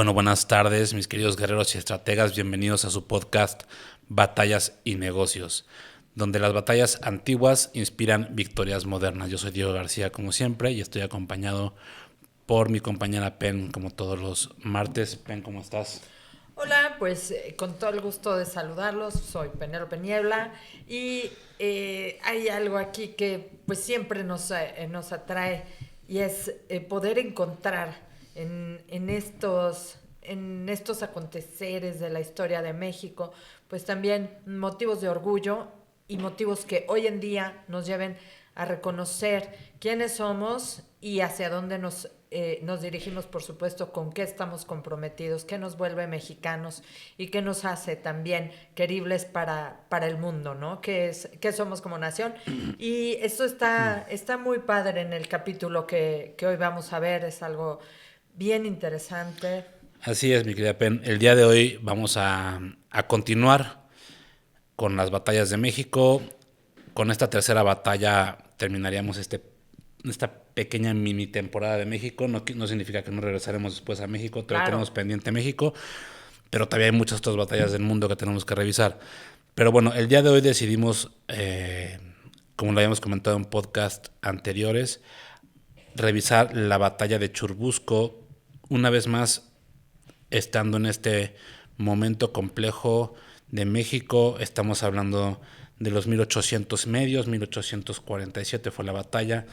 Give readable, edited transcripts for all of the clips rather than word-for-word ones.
Bueno, buenas tardes, mis queridos guerreros y estrategas. Bienvenidos a su podcast Batallas y Negocios, donde las batallas antiguas inspiran victorias modernas. Yo soy Diego García, como siempre, y estoy acompañado por mi compañera Pen, como todos los martes. Pen, ¿cómo estás? Hola, pues con todo el gusto de saludarlos, soy Penélope Niebla y hay algo aquí que pues siempre nos atrae y es poder encontrar en estos aconteceres de la historia de México, pues también motivos de orgullo y motivos que hoy en día nos lleven a reconocer quiénes somos y hacia dónde nos dirigimos, por supuesto, con qué estamos comprometidos, qué nos vuelve mexicanos y qué nos hace también queribles para el mundo, ¿no? ¿Qué somos como nación? Y esto está muy padre en el capítulo que hoy vamos a ver, es algo bien interesante. Así es, mi querida Pen. El día de hoy vamos a continuar con las batallas de México. Con esta tercera batalla terminaríamos esta pequeña mini temporada de México. No significa que no regresaremos después a México, todavía Claro. tenemos pendiente México, pero todavía hay muchas otras batallas del mundo que tenemos que revisar. Pero bueno, el día de hoy decidimos, como lo habíamos comentado en podcast anteriores, revisar la batalla de Churubusco, una vez más estando en este momento complejo de México. Estamos hablando de los 1800 medios, 1847 fue la batalla.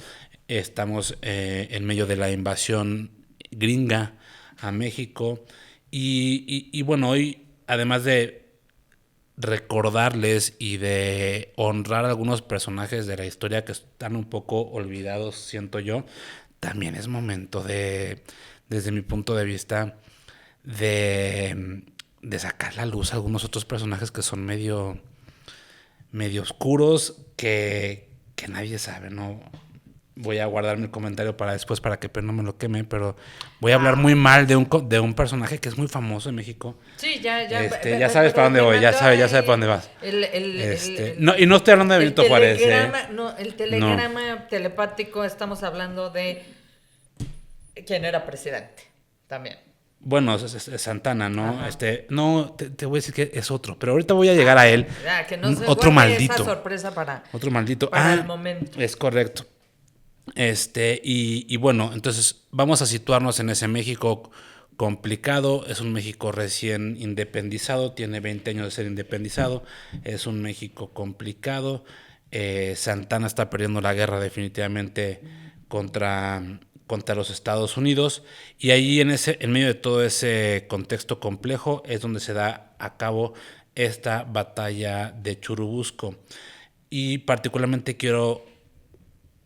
Estamos en medio de la invasión gringa a México. Y bueno, hoy, además de recordarles y de honrar a algunos personajes de la historia que están un poco olvidados, siento yo, también es momento desde mi punto de vista, de sacar a la luz a algunos otros personajes que son medio oscuros, que nadie sabe, ¿no? Voy a guardar mi comentario para después para que no me lo queme, pero voy a hablar muy Ah, mal de un personaje que es muy famoso en México. sí, ya, Ya sabes para pero dónde me voy, mandó ya sabes para dónde ahí vas. No, y no el, estoy hablando de el Benito Juárez, telegrama, no, el No. telegrama telepático, estamos hablando de quién era presidente, también. Bueno, es Santana, ¿no? Ajá. No, te voy a decir que es otro, pero ahorita voy a llegar Ah, a bueno, él. ya, que no se Otro guarde esa maldito. sorpresa Otro maldito. para el momento. Es correcto. Y bueno, entonces vamos a situarnos en ese México complicado. Es un México recién independizado, tiene 20 años de ser independizado. Es un México complicado. Santana está perdiendo la guerra definitivamente contra, contra los Estados Unidos. Y ahí en medio de todo ese contexto complejo es donde se da a cabo esta batalla de Churubusco. Y particularmente quiero,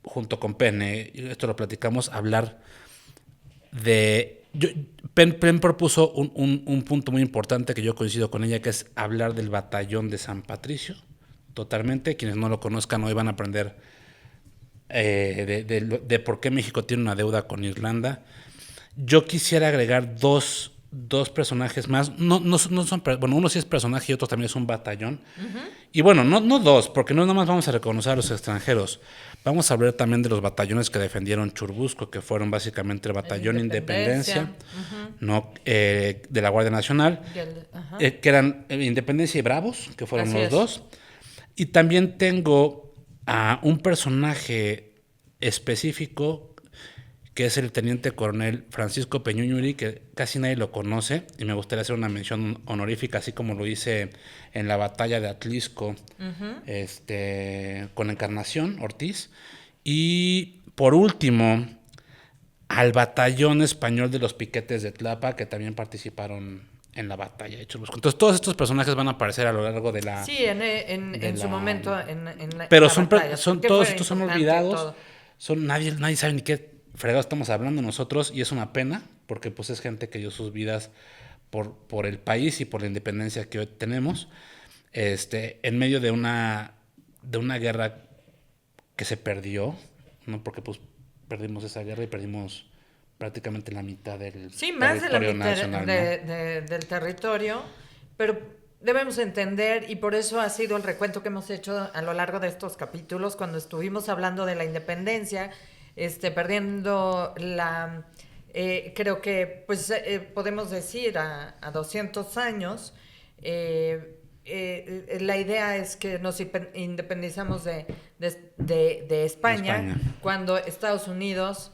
junto con Pene, esto lo platicamos, hablar de... Pen propuso un punto muy importante que yo coincido con ella, que es hablar del batallón de San Patricio. Totalmente, quienes no lo conozcan hoy van a aprender de por qué México tiene una deuda con Irlanda. Yo quisiera agregar dos personajes más. No son, bueno, uno sí es personaje y otro también es un batallón. Y bueno, no dos, porque no nada más vamos a reconocer a los extranjeros. Vamos a hablar también de los batallones que defendieron Churubusco, que fueron básicamente el En Batallón independencia. Independencia, ¿no? De la Guardia Nacional, Ajá. que eran Independencia y Bravos, que fueron Así los es. dos. Y también tengo a un personaje específico que es el teniente coronel Francisco Peñuñuri, que casi nadie lo conoce, y me gustaría hacer una mención honorífica, así como lo hice en la batalla de Atlisco, con Encarnación Ortiz. Y por último, al batallón español de los piquetes de Tlapa, que también participaron en la batalla de Churubusco. Entonces todos estos personajes van a aparecer a lo largo Sí, de en su la momento en pero la batalla. ¿Por qué todos fue estos son importante y olvidados, todo? nadie sabe ni qué fregados estamos hablando nosotros, y es una pena, porque pues es gente que dio sus vidas por el país y por la independencia que hoy tenemos, en medio de una guerra que se perdió, ¿no? Porque pues perdimos esa guerra y perdimos prácticamente la mitad del Sí, más de la territorio mitad nacional, ¿no? del territorio, pero debemos entender, y por eso ha sido el recuento que hemos hecho a lo largo de estos capítulos, cuando estuvimos hablando de la independencia, perdiendo Creo que pues podemos decir a 200 años, la idea es que nos independizamos de España, cuando Estados Unidos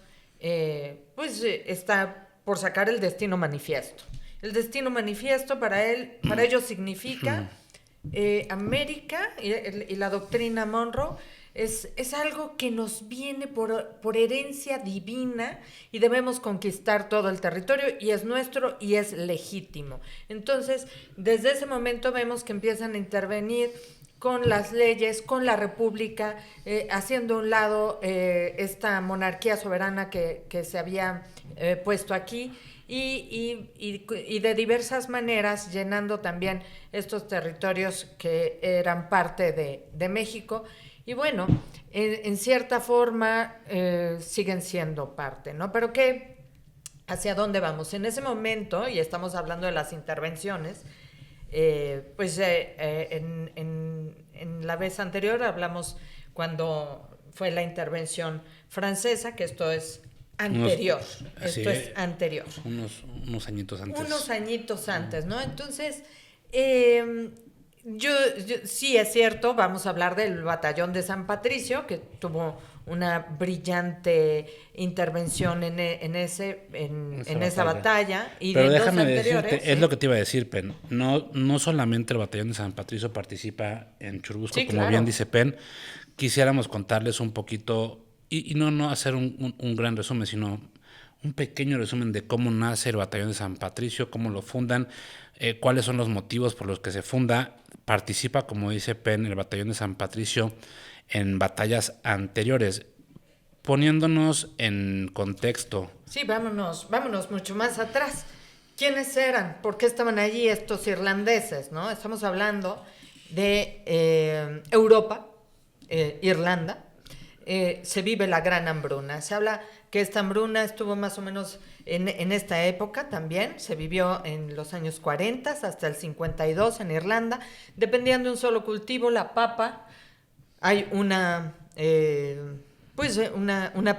pues está por sacar el destino manifiesto. El destino manifiesto para ellos significa América y la doctrina Monroe es algo que nos viene por herencia divina y debemos conquistar todo el territorio y es nuestro y es legítimo. Entonces, desde ese momento vemos que empiezan a intervenir con las leyes, con la república, haciendo a un lado esta monarquía soberana que se había puesto aquí y de diversas maneras llenando también estos territorios que eran parte de México. Y bueno, en cierta forma siguen siendo parte, ¿no? Pero ¿hacia dónde vamos? En ese momento, y estamos hablando de las intervenciones, pues en la vez anterior hablamos cuando fue la intervención francesa, que esto es anterior. Esto es anterior. Unos añitos antes. Unos añitos antes, ¿no? Entonces, yo sí es cierto, vamos a hablar del batallón de San Patricio, que tuvo una brillante intervención en esa batalla. Y pero déjame decirte, ¿sí? Es lo que te iba a decir, Pen. No solamente el batallón de San Patricio participa en Churubusco, sí, como claro. Bien dice Pen. Quisiéramos contarles un poquito, y no hacer un gran resumen, sino un pequeño resumen de cómo nace el batallón de San Patricio, cómo lo fundan, cuáles son los motivos por los que se funda. Participa, como dice Pen, el batallón de San Patricio en batallas anteriores, poniéndonos en contexto. Sí, vámonos mucho más atrás. ¿Quiénes eran? ¿Por qué estaban allí estos irlandeses? ¿No? Estamos hablando de Europa, Irlanda. Se vive la gran hambruna. Se habla que esta hambruna estuvo más o menos en esta época también. Se vivió en los años 40 hasta el 52 en Irlanda, dependiendo de un solo cultivo, la papa. Hay una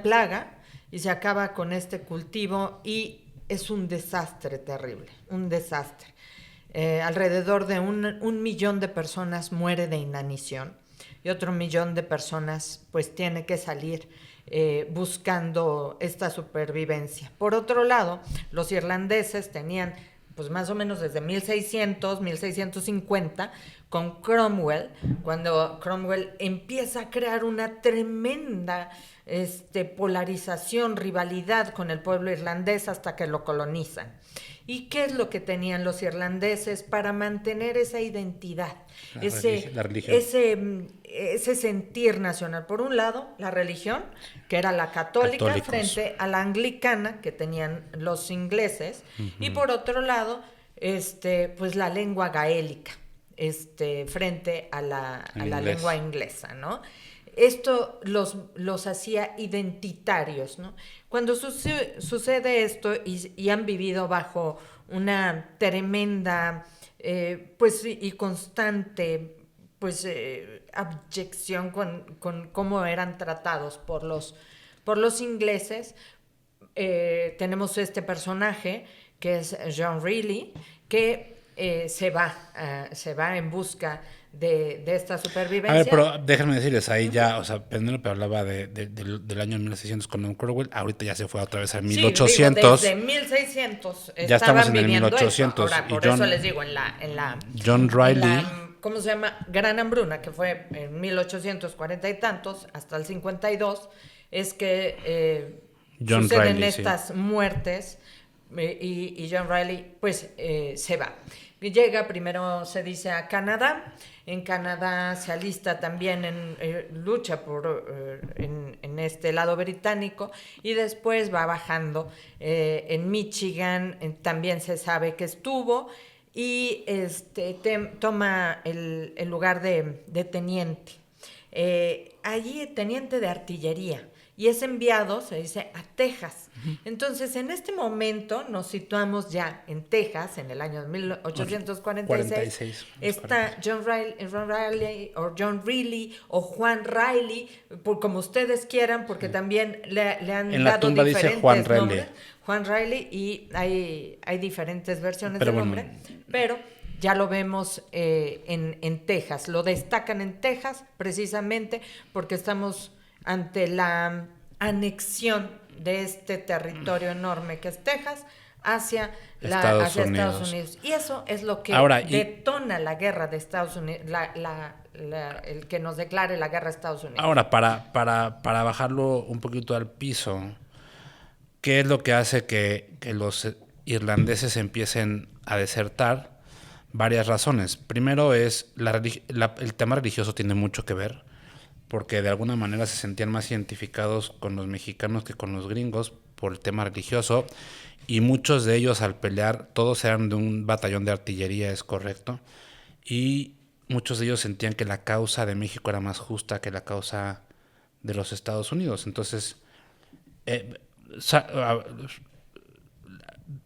plaga y se acaba con este cultivo y es un desastre terrible, un desastre. Alrededor de un millón de personas muere de inanición y otro millón de personas pues tiene que salir buscando esta supervivencia. Por otro lado, los irlandeses tenían pues más o menos desde 1650, con Cromwell, cuando Cromwell empieza a crear una tremenda polarización, rivalidad con el pueblo irlandés hasta que lo colonizan. ¿Y qué es lo que tenían los irlandeses para mantener esa identidad? La religión. Ese sentir nacional. Por un lado, la religión, que era la católica, frente a la anglicana, que tenían los ingleses, y por otro lado, pues la lengua gaélica, frente a la lengua inglesa, ¿no? Esto los hacía identitarios, ¿no? Cuando sucede esto y han vivido bajo una tremenda pues y constante pues abyección con cómo eran tratados por los ingleses, tenemos este personaje que es John Reilly, que se va en busca de esta supervivencia. A ver, pero déjenme decirles, ahí ya, o sea, Penélope hablaba del año 1600 con Don Cromwell, ahorita ya se fue otra vez a 1800. Sí, digo, desde 1600 ya estamos en el 1800. Ahora, por eso les digo, en la John Reilly. ¿Cómo se llama? Gran hambruna, que fue en 1840 y tantos, hasta el 52, es que suceden Reilly, estas muertes y John Reilly, pues, se va. Llega, primero se dice a Canadá. En Canadá se alista también lucha en este lado británico y después va bajando. En Michigan también se sabe que estuvo y toma el lugar de teniente. Allí teniente de artillería. y es enviado, se dice, a Texas. Entonces, en este momento nos situamos ya en Texas, en el año 1846. Está John Riley, o John Riley, o Juan Riley, como ustedes quieran, porque también le han en la dado tumba diferentes dice Juan nombres. Riley. Juan Riley, y hay diferentes versiones del nombre, pero ya lo vemos en Texas. Lo destacan en Texas precisamente porque estamos ante la anexión de este territorio enorme que es Texas hacia Estados Unidos. Y eso es lo que detona la guerra de Estados Unidos, el que nos declare la guerra a Estados Unidos. Ahora, para bajarlo un poquito al piso, ¿qué es lo que hace que los irlandeses empiecen a desertar? Varias razones. Primero es el tema religioso tiene mucho que ver, porque de alguna manera se sentían más identificados con los mexicanos que con los gringos por el tema religioso, y muchos de ellos al pelear, todos eran de un batallón de artillería, es correcto, y muchos de ellos sentían que la causa de México era más justa que la causa de los Estados Unidos. Entonces,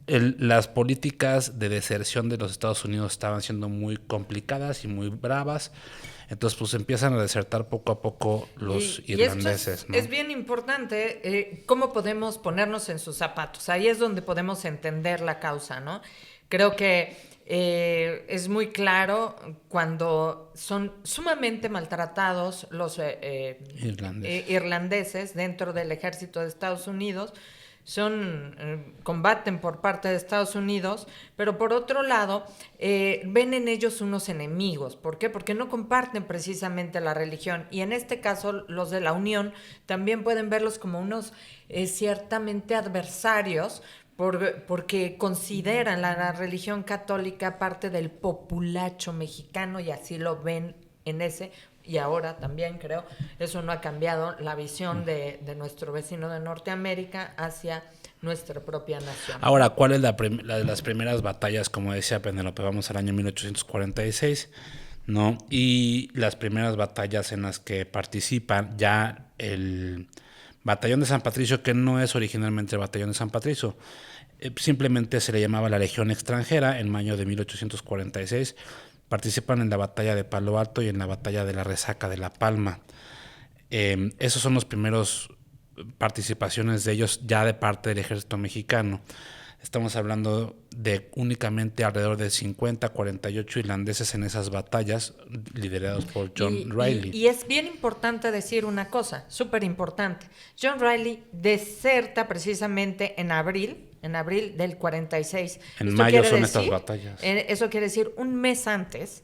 las políticas de deserción de los Estados Unidos estaban siendo muy complicadas y muy bravas. Entonces, pues empiezan a desertar poco a poco los irlandeses. Y esto es bien importante, cómo podemos ponernos en sus zapatos. Ahí es donde podemos entender la causa, ¿no? Creo que es muy claro cuando son sumamente maltratados los irlandeses dentro del ejército de Estados Unidos. Combaten por parte de Estados Unidos, pero por otro lado ven en ellos unos enemigos. ¿Por qué? Porque no comparten precisamente la religión, y en este caso los de la Unión también pueden verlos como unos ciertamente adversarios, porque consideran la religión católica parte del populacho mexicano, y así lo ven en ese. Y ahora también creo, eso no ha cambiado la visión de nuestro vecino de Norteamérica hacia nuestra propia nación. Ahora, ¿cuál es la de las primeras batallas? Como decía Penélope, vamos al año 1846, ¿no? Y las primeras batallas en las que participan ya el Batallón de San Patricio, que no es originalmente el Batallón de San Patricio, simplemente se le llamaba la Legión Extranjera. En mayo de 1846 participan en la batalla de Palo Alto y en la batalla de la Resaca de La Palma. Esos son los primeros participaciones de ellos ya de parte del ejército mexicano. Estamos hablando de únicamente alrededor de 50, 48 irlandeses en esas batallas, liderados por John Riley. Y es bien importante decir una cosa, súper importante. John Riley deserta precisamente en abril del 46. En mayo son estas batallas. Eso quiere decir un mes antes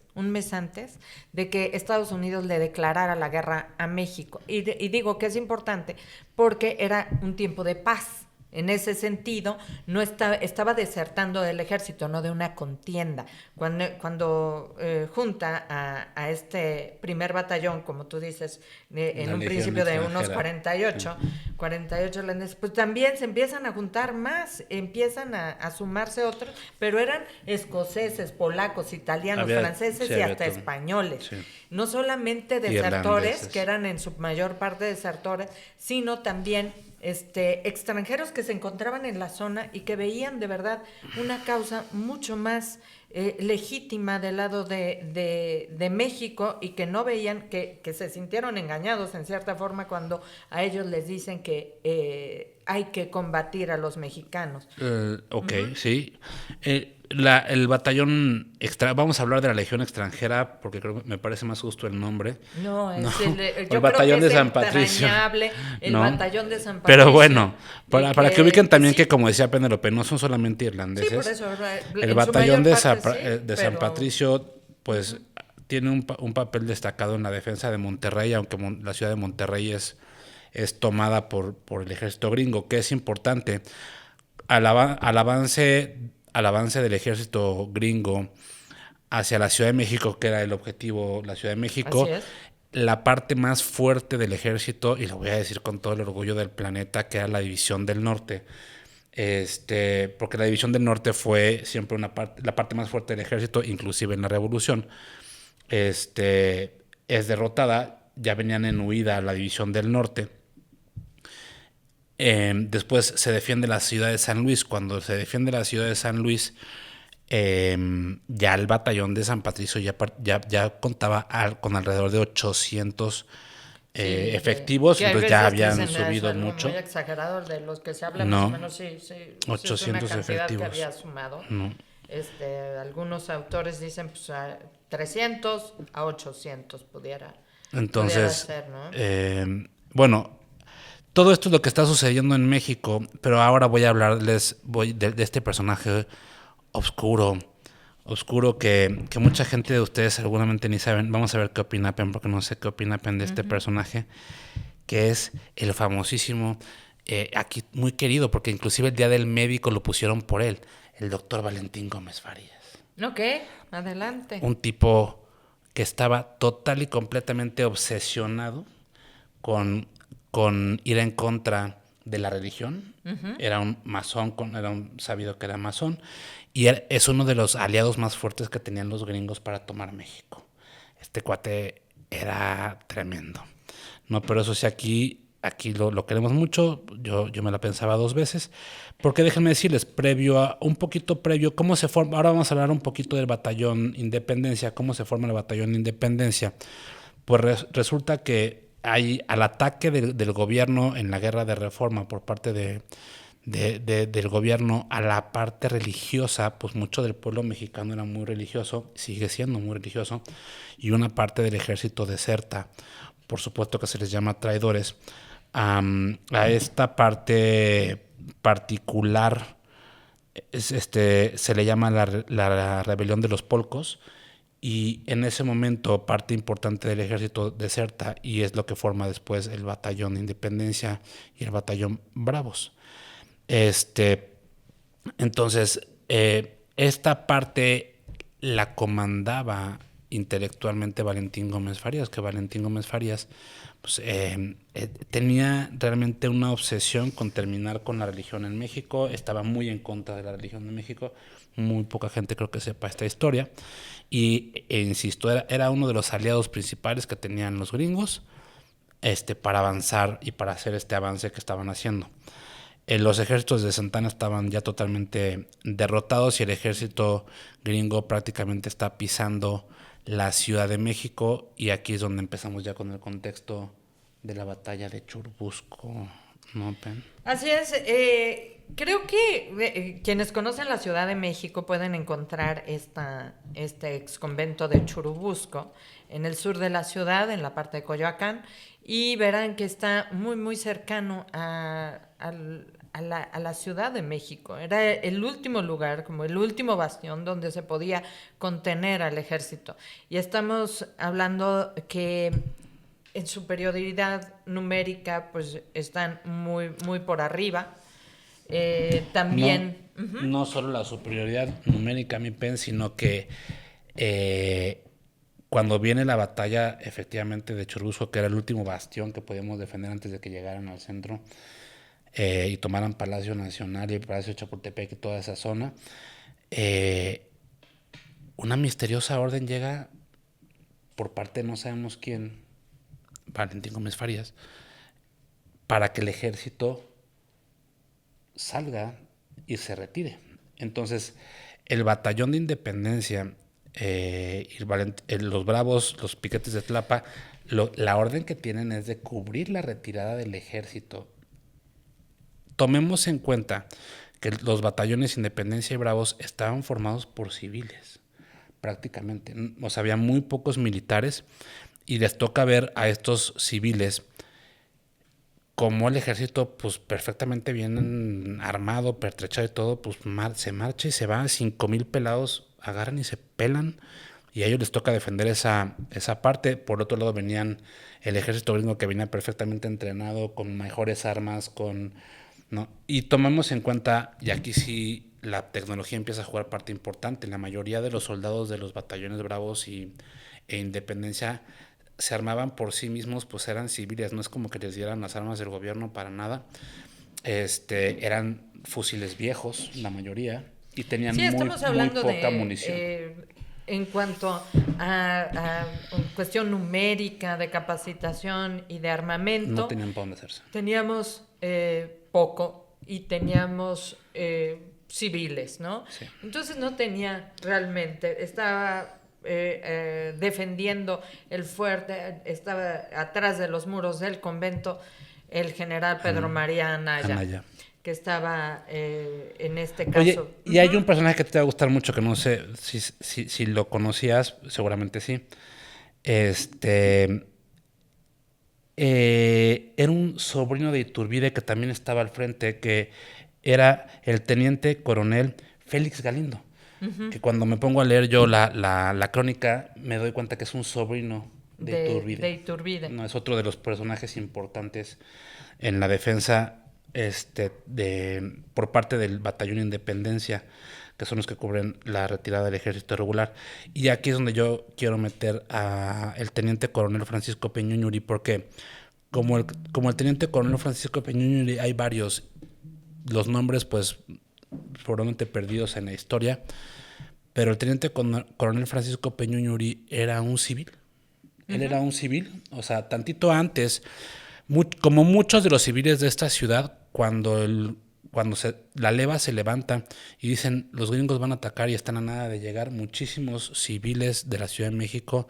de que Estados Unidos le declarara la guerra a México. Y digo que es importante porque era un tiempo de paz. En ese sentido, no estaba desertando del ejército, no de una contienda. Cuando junta a este primer batallón, como tú dices, en un principio de unos 48 holandeses, pues también se empiezan a juntar más, empiezan a sumarse otros, pero eran escoceses, polacos, italianos, franceses y hasta españoles. Sí. No solamente desertores, que eran en su mayor parte desertores, sino también extranjeros que se encontraban en la zona y que veían de verdad una causa mucho más legítima del lado de México, y que no veían, que se sintieron engañados en cierta forma cuando a ellos les dicen que hay que combatir a los mexicanos. Sí. El batallón vamos a hablar de la Legión Extranjera porque creo que me parece más justo el nombre. No, yo el batallón de San Patricio. El batallón de San Patricio. Pero bueno, para que ubiquen también que, como decía Penélope, no son solamente irlandeses. Sí, por eso, el batallón de San Patricio, pues, tiene un papel destacado en la defensa de Monterrey, aunque la ciudad de Monterrey es tomada por el ejército gringo, que es importante. Al avance del ejército gringo hacia la Ciudad de México, que era el objetivo, la Ciudad de México, la parte más fuerte del ejército, y lo voy a decir con todo el orgullo del planeta, que era la División del Norte, porque la División del Norte fue siempre la parte más fuerte del ejército, inclusive en la Revolución, es derrotada. Ya venían en huida a la División del Norte, Después se defiende la ciudad de San Luis. Cuando se defiende la ciudad de San Luis, ya el batallón de San Patricio ya contaba con alrededor de 800 Sí, efectivos, que hay entonces ya veces habían dicen es subido algo mucho. muy exagerado, de los que se habla más o No, menos, sí, sí es una 800 cantidad que efectivos. había sumado. No. Algunos autores dicen pues a 300 a 800 pudiera Entonces, ser, ¿no? bueno, todo esto es lo que está sucediendo en México, pero ahora voy a hablarles de este personaje oscuro, oscuro que mucha gente de ustedes seguramente ni saben. Vamos a ver qué opina Pen, porque no sé qué opina Pen de este personaje, que es el famosísimo, aquí muy querido, porque inclusive el Día del Médico lo pusieron por él, el doctor Valentín Gómez Farías. Ok, adelante. Un tipo que estaba total y completamente obsesionado con, con ir en contra de la religión. Era un masón, era un sabido que era masón, y es uno de los aliados más fuertes que tenían los gringos para tomar México. Este cuate era tremendo. No, pero eso sí, aquí lo queremos mucho. Yo me la pensaba dos veces. Porque déjenme decirles, un poquito previo, cómo se forma. Ahora vamos a hablar un poquito del Batallón Independencia, cómo se forma el Batallón Independencia. Pues resulta que hay al ataque del gobierno en la guerra de reforma por parte del gobierno a la parte religiosa, pues mucho del pueblo mexicano era muy religioso, sigue siendo muy religioso, y una parte del ejército deserta, por supuesto que se les llama traidores, a esta parte particular se le llama la rebelión de los polcos, y en ese momento parte importante del ejército deserta y es lo que forma después el batallón de Independencia y el batallón Bravos. Este, entonces, esta parte la comandaba intelectualmente Valentín Gómez Farías, que Valentín Gómez Farías pues, tenía realmente una obsesión con terminar con la religión en México, estaba muy en contra de la religión en México, muy poca gente creo que sepa esta historia, insisto, era uno de los aliados principales que tenían los gringos para avanzar y para hacer este avance que estaban haciendo. Los ejércitos de Santana estaban ya totalmente derrotados y el ejército gringo prácticamente está pisando la Ciudad de México, y aquí es donde empezamos ya con el contexto de la batalla de Churubusco, ¿no, Pen? Así es. Creo que quienes conocen la Ciudad de México pueden encontrar este ex convento de Churubusco en el sur de la ciudad, en la parte de Coyoacán, y verán que está muy, muy cercano a la Ciudad de México. Era el último lugar, como el último bastión donde se podía contener al ejército. Y estamos hablando que en superioridad numérica pues están muy, muy por arriba. También... No solo la superioridad numérica, mi Pen, sino que cuando viene la batalla efectivamente de Churubusco, que era el último bastión que podíamos defender antes de que llegaran al centro y tomaran Palacio Nacional y Palacio de Chapultepec y toda esa zona, una misteriosa orden llega por parte de no sabemos quién, Valentín Gómez Farías, para que el ejército salga y se retire. Entonces, el batallón de Independencia, los Bravos, los piquetes de Tlapa, la orden que tienen es de cubrir la retirada del ejército. Tomemos en cuenta que los batallones Independencia y Bravos estaban formados por civiles, prácticamente. O sea, había muy pocos militares y les toca ver a estos civiles como el ejército, pues perfectamente bien armado, pertrechado y todo, pues se marcha y se va. 5,000 pelados agarran y se pelan, y a ellos les toca defender esa parte. Por otro lado venían el ejército gringo, que venía perfectamente entrenado, con mejores armas, ¿no? Y tomamos en cuenta, y aquí sí la tecnología empieza a jugar parte importante. La mayoría de los soldados de los batallones Bravos e Independencia se armaban por sí mismos, pues eran civiles, no es como que les dieran las armas del gobierno para nada. Eran fusiles viejos, la mayoría, y tenían Sí, muy, estamos muy hablando poca munición. En cuanto a cuestión numérica, de capacitación y de armamento. No tenían para dónde hacerse. Teníamos poco y teníamos civiles, ¿no? Sí. Entonces no tenía realmente, estaba defendiendo el fuerte, estaba atrás de los muros del convento el general Pedro María Anaya, que estaba en este caso. Oye, y hay un personaje que te va a gustar mucho, que no sé si lo conocías, seguramente sí. Era un sobrino de Iturbide que también estaba al frente, que era el teniente coronel Félix Galindo. Que cuando me pongo a leer yo la crónica, me doy cuenta que es un sobrino de Iturbide. De Iturbide. No, es otro de los personajes importantes en la defensa por parte del Batallón Independencia, que son los que cubren la retirada del ejército regular. Y aquí es donde yo quiero meter a el teniente coronel Francisco Peñuñuri, porque como el teniente coronel Francisco Peñuñuri hay varios, los nombres pues probablemente perdidos en la historia, pero el teniente coronel Francisco Peñuñuri era un civil. Él era un civil, o sea, tantito antes, como muchos de los civiles de esta ciudad, cuando la leva se levanta y dicen los gringos van a atacar y están a nada de llegar, muchísimos civiles de la Ciudad de México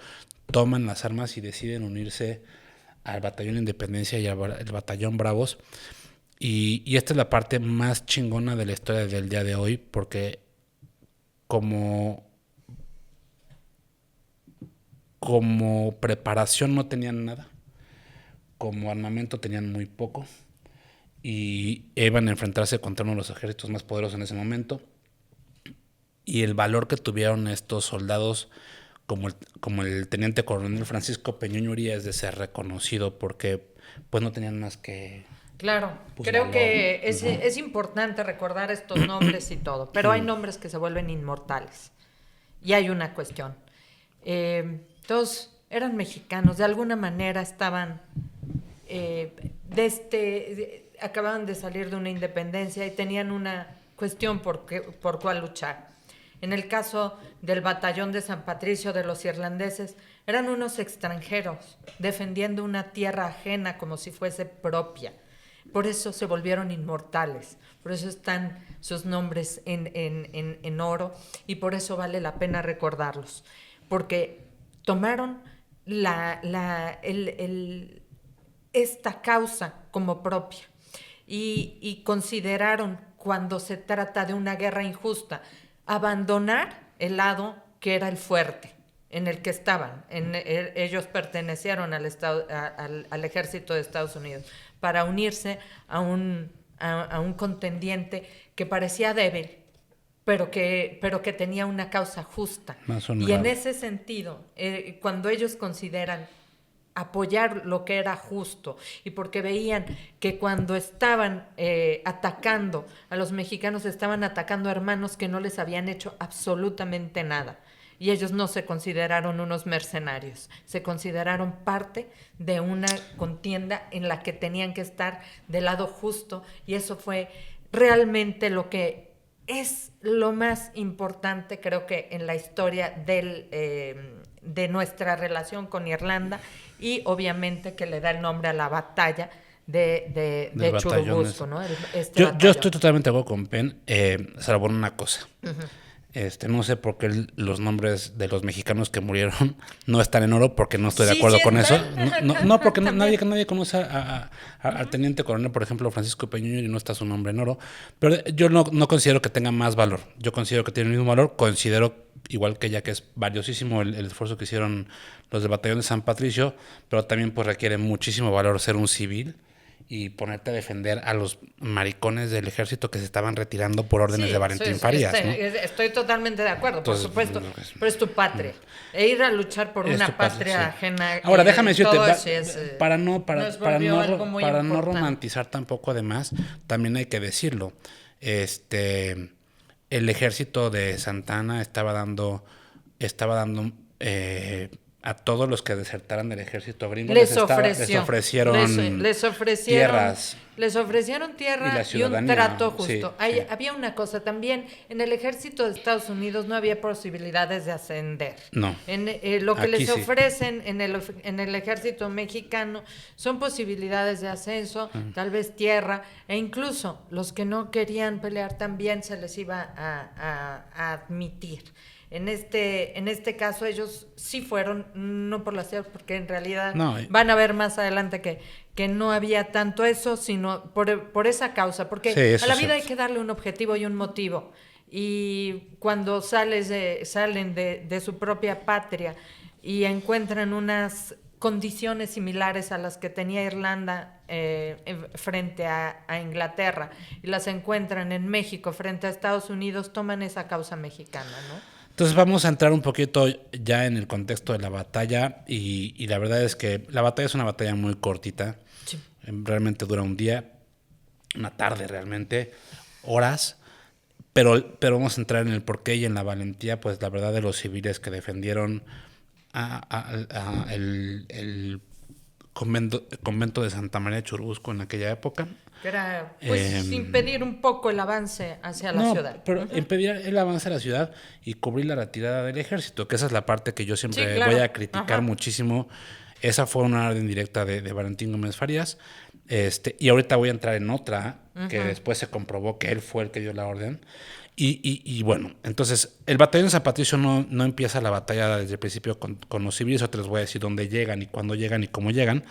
toman las armas y deciden unirse al Batallón Independencia y al Batallón Bravos. Y esta es la parte más chingona de la historia del día de hoy, porque como preparación no tenían nada, como armamento tenían muy poco, y iban a enfrentarse contra uno de los ejércitos más poderosos en ese momento, y el valor que tuvieron estos soldados, como el teniente coronel Francisco Peñuñuri, es de ser reconocido, porque pues no tenían más que... Creo que es importante recordar estos nombres y todo, pero hay nombres que se vuelven inmortales. Y hay una cuestión. Todos eran mexicanos, de alguna manera estaban... acababan de salir de una independencia y tenían una cuestión por cuál luchar. En el caso del batallón de San Patricio de los irlandeses, eran unos extranjeros defendiendo una tierra ajena como si fuese propia. Por eso se volvieron inmortales, por eso están sus nombres en oro y por eso vale la pena recordarlos, porque tomaron esta causa como propia y consideraron, cuando se trata de una guerra injusta, abandonar el lado que era el fuerte, en el que estaban. Ellos pertenecieron al ejército de Estados Unidos para unirse a un contendiente que parecía débil, pero que tenía una causa justa. Y en ese sentido, cuando ellos consideran apoyar lo que era justo y porque veían que cuando estaban atacando a los mexicanos, estaban atacando a hermanos que no les habían hecho absolutamente nada. Y ellos no se consideraron unos mercenarios, se consideraron parte de una contienda en la que tenían que estar del lado justo, y eso fue realmente lo que es lo más importante, creo que en la historia de nuestra relación con Irlanda, y obviamente que le da el nombre a la batalla de Churubusco, ¿no? Yo estoy totalmente de acuerdo con Ben, salvo una cosa. No sé por qué los nombres de los mexicanos que murieron no están en oro, porque no estoy de acuerdo con eso. No, porque nadie conoce al teniente coronel, por ejemplo, Francisco Peñuño, y no está su nombre en oro. Pero yo no considero que tenga más valor. Yo considero que tiene el mismo valor. Considero, igual que ella, que es valiosísimo el esfuerzo que hicieron los del Batallón de San Patricio, pero también pues requiere muchísimo valor ser un civil y ponerte a defender a los maricones del ejército que se estaban retirando por órdenes de Valentín Farías, ¿no? Estoy totalmente de acuerdo, entonces, por supuesto, pero es tu patria. E ir a luchar por una patria ajena. Ahora, déjame decirte, para no romantizar tampoco, además, también hay que decirlo. El ejército de Santa Anna estaba dando a todos los que desertaran del ejército gringo Les ofrecieron tierras. Les ofrecieron Y tierra la y un ciudadanía, trato sí, justo. sí. Había una cosa también, en el ejército de Estados Unidos no había posibilidades de ascender. No. Lo que Aquí les sí. ofrecen en el ejército mexicano son posibilidades de ascenso, tal vez tierra, e incluso los que no querían pelear también se les iba a admitir. En este caso ellos sí fueron, no por la tierra, porque en realidad No, van a ver más adelante que no había tanto eso, sino por esa causa, porque sí, eso a la es vida hay cierto. que darle un objetivo y un motivo. Y cuando salen de su propia patria y encuentran unas condiciones similares a las que tenía Irlanda frente a Inglaterra y las encuentran en México frente a Estados Unidos, toman esa causa mexicana, ¿no? Entonces vamos a entrar un poquito ya en el contexto de la batalla y la verdad es que la batalla es una batalla muy cortita. Sí. Realmente dura un día, una tarde realmente, horas. Pero vamos a entrar en el porqué y en la valentía, pues la verdad de los civiles que defendieron el convento de Santa María de Churubusco en aquella época. Que era, pues, impedir un poco el avance hacia la No, ciudad. pero impedir el avance a la ciudad y cubrir la retirada del ejército, que esa es la parte que yo siempre Sí, claro. voy a criticar Ajá. muchísimo. Esa fue una orden directa de Valentín Gómez Farías. Y ahorita voy a entrar en otra, que después se comprobó que él fue el que dio la orden. Y bueno, entonces el batallón San Patricio no empieza la batalla desde el principio con los civiles, o te les voy a decir dónde llegan y cuándo llegan y cómo llegan.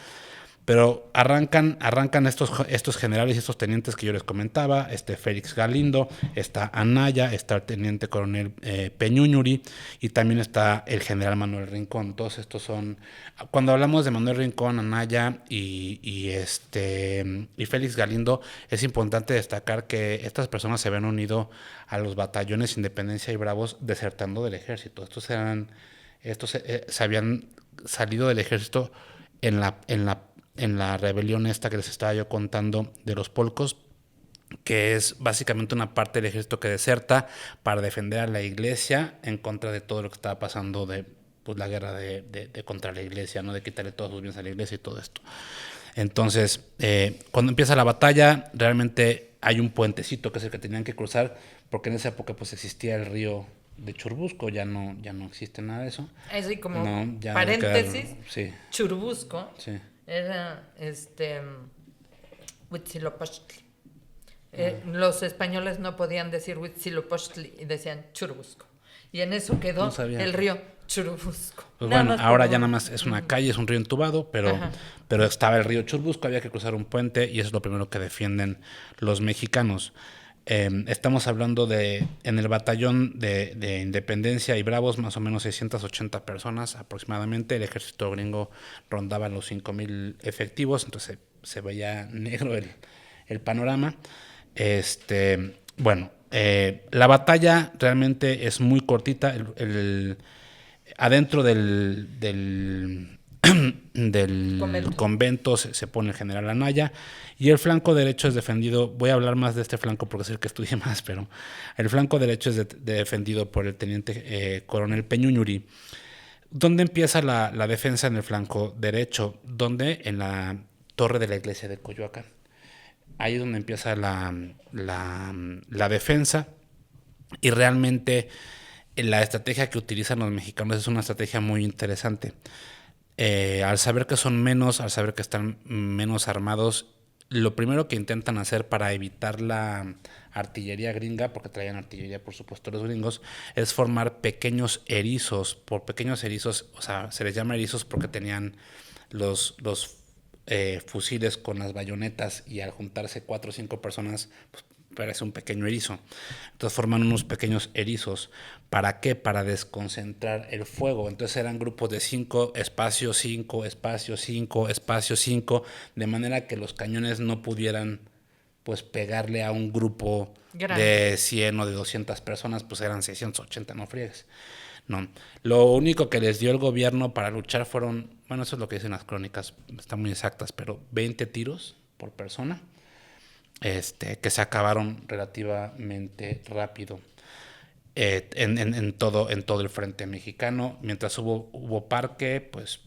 Pero arrancan estos generales y estos tenientes que yo les comentaba, Félix Galindo, está Anaya, está el teniente coronel Peñuñuri y también está el general Manuel Rincón. Todos estos son, cuando hablamos de Manuel Rincón, Anaya y Félix Galindo, es importante destacar que estas personas se habían unido a los batallones Independencia y Bravos desertando del ejército. Estos se habían salido del ejército en la rebelión esta que les estaba yo contando de los polcos, que es básicamente una parte del ejército que deserta para defender a la iglesia en contra de todo lo que estaba pasando de pues, la guerra de contra la iglesia, ¿no? De quitarle todos sus bienes a la iglesia y todo esto. Entonces, cuando empieza la batalla, realmente hay un puentecito que es el que tenían que cruzar, porque en esa época pues existía el río de Churubusco, ya no existe nada de eso. Así como No, ya paréntesis, sí, Churubusco sí. era Huitzilopochtli. Los españoles no podían decir Huitzilopochtli y decían Churubusco. Y en eso quedó No sabía. el río Churubusco. Pues Nada bueno, más ahora por- ya nada más es una calle, es un río entubado, pero estaba el río Churubusco, había que cruzar un puente y eso es lo primero que defienden los mexicanos. Estamos hablando en el batallón de Independencia y Bravos, más o menos 680 personas aproximadamente. El ejército gringo rondaba los 5,000 efectivos, entonces se veía negro el panorama. Bueno, la batalla realmente es muy cortita. Adentro del convento se pone el general Anaya y el flanco derecho es defendido, voy a hablar más de este flanco porque es el que estudié más, pero el flanco derecho es defendido por el teniente coronel Peñuñuri. ¿Dónde empieza la defensa en el flanco derecho? ¿Dónde? En la torre de la iglesia de Coyoacán. Ahí es donde empieza la defensa y realmente la estrategia que utilizan los mexicanos es una estrategia muy interesante. Al saber que son menos, al saber que están menos armados, lo primero que intentan hacer para evitar la artillería gringa, porque traían artillería por supuesto los gringos, es formar pequeños erizos. Por pequeños erizos, o sea, se les llama erizos porque tenían los fusiles con las bayonetas y al juntarse 4 o 5 personas, pues, parece un pequeño erizo. Entonces forman unos pequeños erizos. ¿Para qué? Para desconcentrar el fuego. Entonces eran grupos de 5, espacio 5, espacio 5, espacio 5, de manera que los cañones no pudieran pues pegarle a un grupo Grande. de 100 o de 200 personas, pues eran 680, no friegues. No. Lo único que les dio el gobierno para luchar fueron, bueno, eso es lo que dicen las crónicas, están muy exactas, pero 20 tiros por persona. Que se acabaron relativamente rápido. en todo el frente mexicano. Mientras hubo parque, pues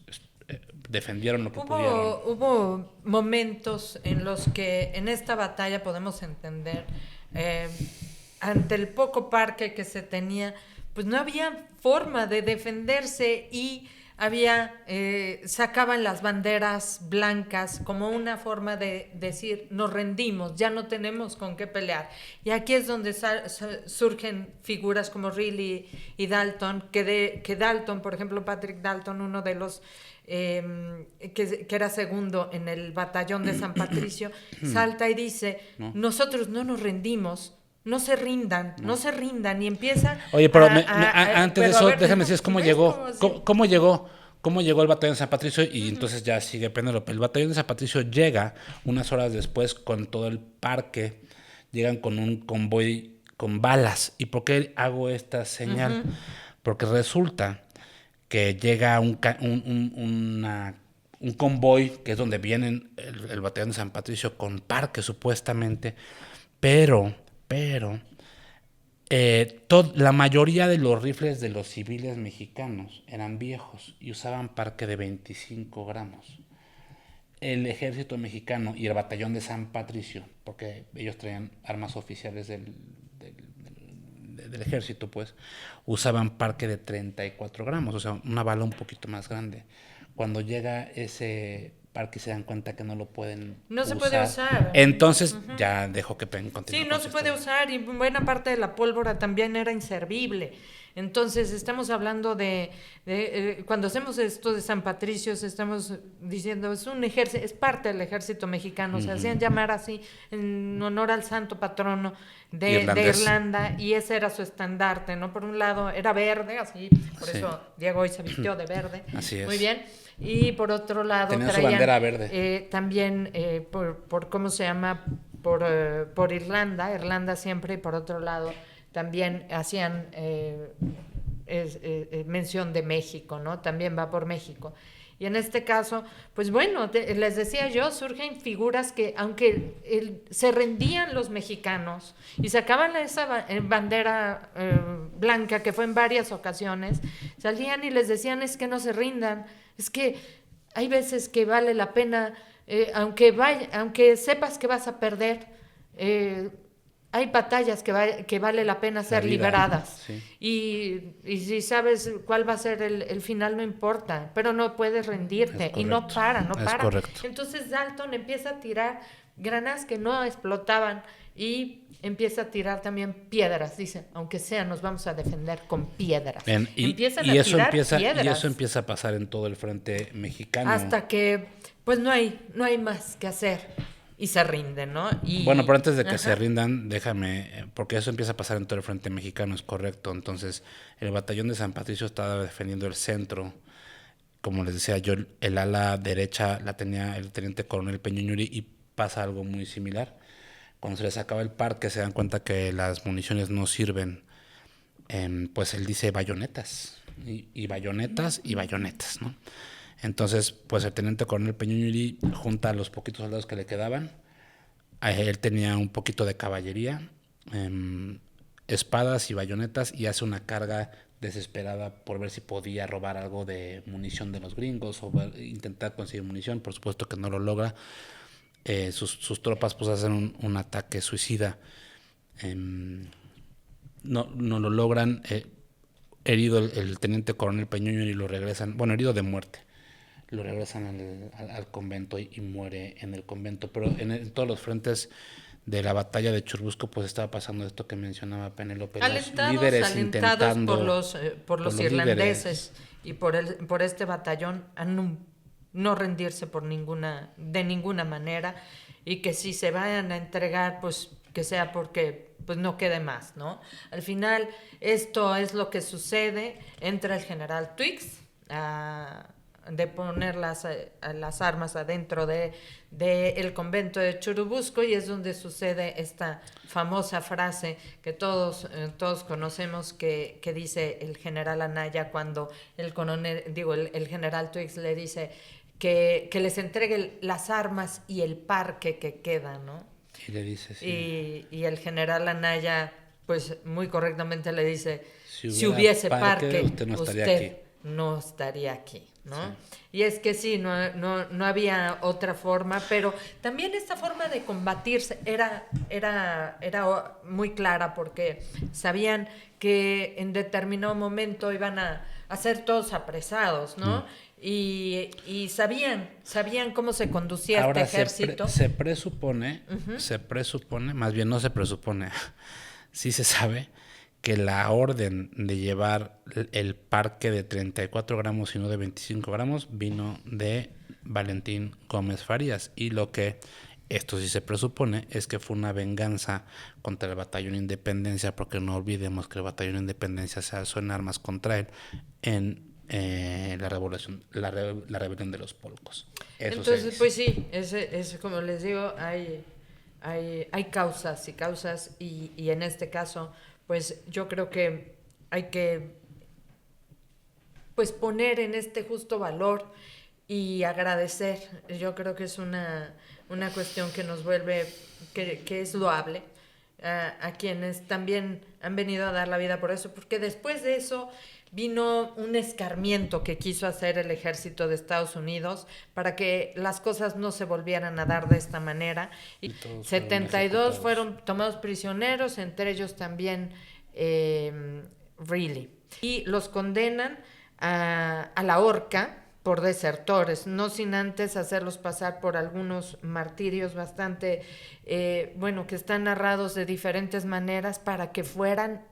defendieron lo que pudieron. Hubo momentos en los que en esta batalla podemos entender, eh, ante el poco parque que se tenía, pues no había forma de defenderse y sacaban las banderas blancas como una forma de decir, nos rendimos, ya no tenemos con qué pelear. Y aquí es donde surgen figuras como Riley y Dalton, que Dalton, por ejemplo, Patrick Dalton, uno de los que era segundo en el batallón de San Patricio, salta y dice, nosotros no nos rendimos, no se rindan, no se rindan, y empieza. Oye, pero antes de eso, déjame decir cómo llegó. ¿Cómo llegó el batallón de San Patricio? Y entonces ya sigue Penélope. El batallón de San Patricio llega unas horas después con todo el parque. Llegan con un convoy con balas. ¿Y por qué hago esta señal? Porque resulta que llega un convoy, que es donde vienen el batallón de San Patricio con parque supuestamente, pero la mayoría de los rifles de los civiles mexicanos eran viejos y usaban parque de 25 gramos. El ejército mexicano y el batallón de San Patricio, porque ellos traían armas oficiales del ejército, pues, usaban parque de 34 gramos, o sea, una bala un poquito más grande. Cuando llega ese parque se dan cuenta que no lo pueden no se puede usar. Entonces ya dejo que continúe. Sí, no se puede usar, y buena parte de la pólvora también era inservible. Entonces estamos hablando de cuando hacemos esto de San Patricio, estamos diciendo, es un ejército, es parte del ejército mexicano, se hacían llamar así en honor al santo patrono de Irlanda, y ese era su estandarte, ¿no? Por un lado era verde, así, por eso Diego hoy se vistió de verde. Así es. Muy bien. Y por otro lado tenían su bandera verde. También por ¿cómo se llama? Por Irlanda siempre, y por otro lado también hacían mención de México, ¿no? También va por México. Y en este caso, pues bueno, les decía yo, surgen figuras que, aunque se rendían los mexicanos y sacaban esa bandera blanca, que fue en varias ocasiones, salían y les decían, es que no se rindan, es que hay veces que vale la pena, aunque sepas que vas a perder, hay batallas que vale la pena ser liberadas. Sí. Y si sabes cuál va a ser el final, no importa, pero no puedes rendirte. Y no para. Correcto. Entonces Dalton empieza a tirar granadas que no explotaban y empieza a tirar también piedras. Dice, aunque sea, nos vamos a defender con piedras. Y eso empieza a pasar en todo el frente mexicano. Hasta que pues no hay más que hacer. Y se rinden, ¿no? Bueno, pero antes de que se rindan, déjame, porque eso empieza a pasar en todo el frente mexicano, es correcto. Entonces, el batallón de San Patricio estaba defendiendo el centro. Como les decía yo, el ala derecha la tenía el teniente coronel Peñuñuri, y pasa algo muy similar. Cuando se les acaba el parque, se dan cuenta que las municiones no sirven. Pues él dice bayonetas, y bayonetas, y bayonetas, ¿no? Entonces, pues el teniente coronel Peñuñuri junta a los poquitos soldados que le quedaban. Él tenía un poquito de caballería, espadas y bayonetas, y hace una carga desesperada por ver si podía robar algo de munición de los gringos o intentar conseguir munición. Por supuesto que no lo logra. Sus tropas pues hacen un ataque suicida. No lo logran. Herido el teniente coronel Peñuñuri, y lo regresan, bueno, herido de muerte. Lo regresan al convento y muere en el convento. Pero en todos los frentes de la batalla de Churubusco pues estaba pasando esto que mencionaba Penélope. Alentados por los irlandeses líderes. Y por este batallón a no rendirse de ninguna manera, y que si se vayan a entregar, pues que sea porque pues no quede más, ¿no? Al final esto es lo que sucede. Entra el general Twiggs de poner las armas adentro el convento de Churubusco, y es donde sucede esta famosa frase que todos conocemos, que dice el general Anaya cuando el general Twiggs le dice que les entregue las armas y el parque que queda, ¿no? Y le dice, sí. Y el general Anaya pues muy correctamente le dice, Si si hubiera hubiese parque, parque, usted no estaría usted aquí. no estaría aquí, ¿no? Sí. Y es que sí, no había otra forma, pero también esta forma de combatirse era muy clara porque sabían que en determinado momento iban a ser todos apresados, ¿no? Y sabían cómo se conducía este Ahora ejército. se presupone, más bien no se presupone, sí se sabe que la orden de llevar el parque de 34 gramos y no de 25 gramos vino de Valentín Gómez Farías. Y lo que esto sí se presupone es que fue una venganza contra el Batallón Independencia, porque no olvidemos que el Batallón Independencia se alzó en armas contra él en la rebelión de los polcos. Eso Entonces, pues sí, es como les digo, hay causas y causas y en este caso, pues yo creo que hay que pues poner en este justo valor y agradecer. Yo creo que es una cuestión que nos vuelve, que es loable a quienes también han venido a dar la vida por eso, porque después de eso vino un escarmiento que quiso hacer el ejército de Estados Unidos para que las cosas no se volvieran a dar de esta manera. Y 72 fueron tomados prisioneros, entre ellos también Greeley. Y los condenan a la horca por desertores, no sin antes hacerlos pasar por algunos martirios bastante, bueno, que están narrados de diferentes maneras para que fueran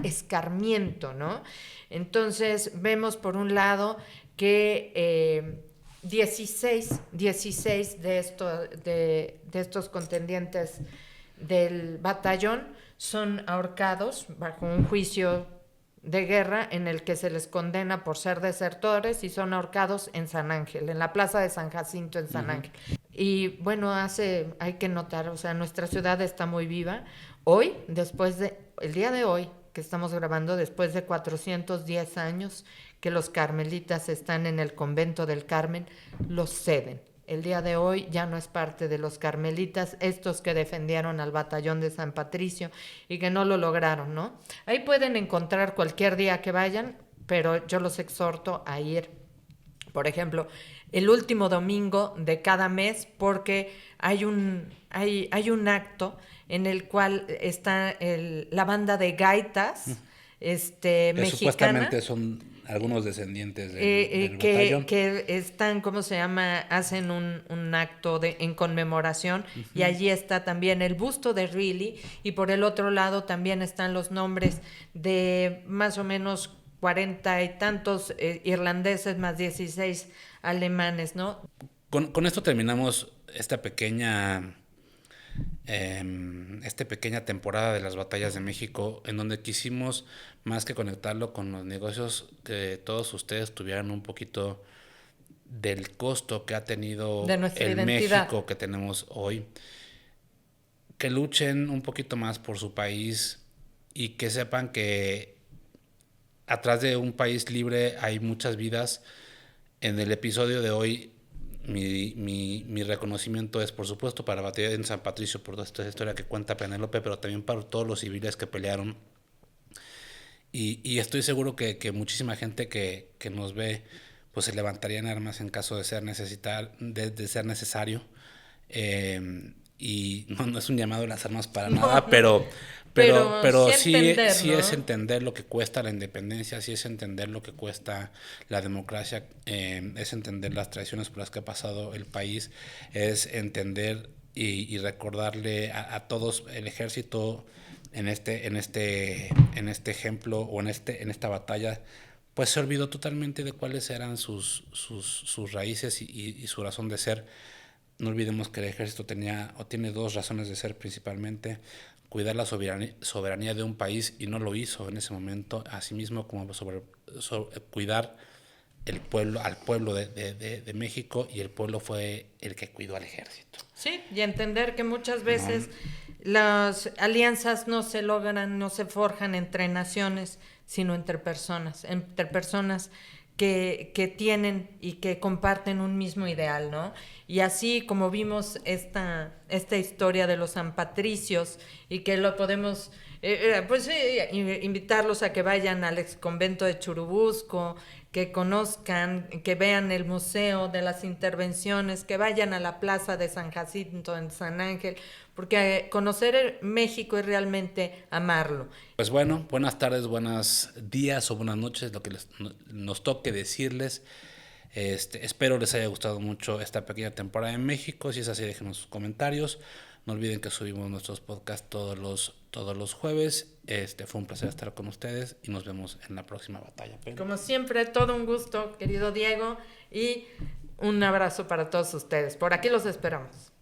escarmiento, ¿no? Entonces vemos por un lado que 16 de estos contendientes del batallón son ahorcados bajo un juicio de guerra en el que se les condena por ser desertores y son ahorcados en San Ángel, en la plaza de San Jacinto en San Ángel. Y bueno, hay que notar, o sea, nuestra ciudad está muy viva. Hoy, el día de hoy que estamos grabando, después de 410 años que los carmelitas están en el convento del Carmen, los ceden. El día de hoy ya no es parte de los carmelitas, estos que defendieron al batallón de San Patricio y que no lo lograron, ¿no? Ahí pueden encontrar cualquier día que vayan, pero yo los exhorto a ir, por ejemplo, el último domingo de cada mes, porque hay un acto en el cual está la banda de gaitas que mexicana. Supuestamente son algunos descendientes del batallón. Que están, ¿cómo se llama? Hacen un acto en conmemoración y allí está también el busto de Greeley y por el otro lado también están los nombres de más o menos 40 y tantos irlandeses más 16 alemanes, ¿no? Con esto terminamos esta pequeña temporada de las batallas de México, en donde quisimos más que conectarlo con los negocios, que todos ustedes tuvieran un poquito del costo que ha tenido el identidad. México que tenemos hoy, que luchen un poquito más por su país y que sepan que atrás de un país libre hay muchas vidas. En el episodio de hoy mi reconocimiento es, por supuesto, para la batalla en San Patricio por toda esta historia que cuenta Penélope, pero también para todos los civiles que pelearon. Y estoy seguro que muchísima gente que nos ve pues se levantaría en armas en caso de ser necesario. Y no es un llamado a las armas para nada, pero sí entender, sí, ¿no? Es entender lo que cuesta la independencia, sí es entender lo que cuesta la democracia, es entender las traiciones por las que ha pasado el país, es entender y recordarle a todos el ejército en este ejemplo o en esta batalla, pues se olvidó totalmente de cuáles eran sus raíces y su razón de ser. No olvidemos que el ejército tiene dos razones de ser principalmente: cuidar la soberanía de un país, y no lo hizo en ese momento, asimismo como cuidar al pueblo de México, y el pueblo fue el que cuidó al ejército. Sí, y entender que muchas veces las alianzas no se logran, no se forjan entre naciones, sino entre personas que tienen y que comparten un mismo ideal, ¿no? Y así como vimos esta historia de los San Patricios y que lo podemos, invitarlos a que vayan al ex convento de Churubusco, que conozcan, que vean el museo de las intervenciones, que vayan a la plaza de San Jacinto en San Ángel, porque conocer México es realmente amarlo. Pues bueno, buenas tardes, buenos días o buenas noches, lo que nos toque decirles. Espero les haya gustado mucho esta pequeña temporada en México. Si es así, déjenos sus comentarios. No olviden que subimos nuestros podcasts todos los jueves. Fue un placer estar con ustedes y nos vemos en la próxima batalla. Como siempre, todo un gusto, querido Diego, y un abrazo para todos ustedes. Por aquí los esperamos.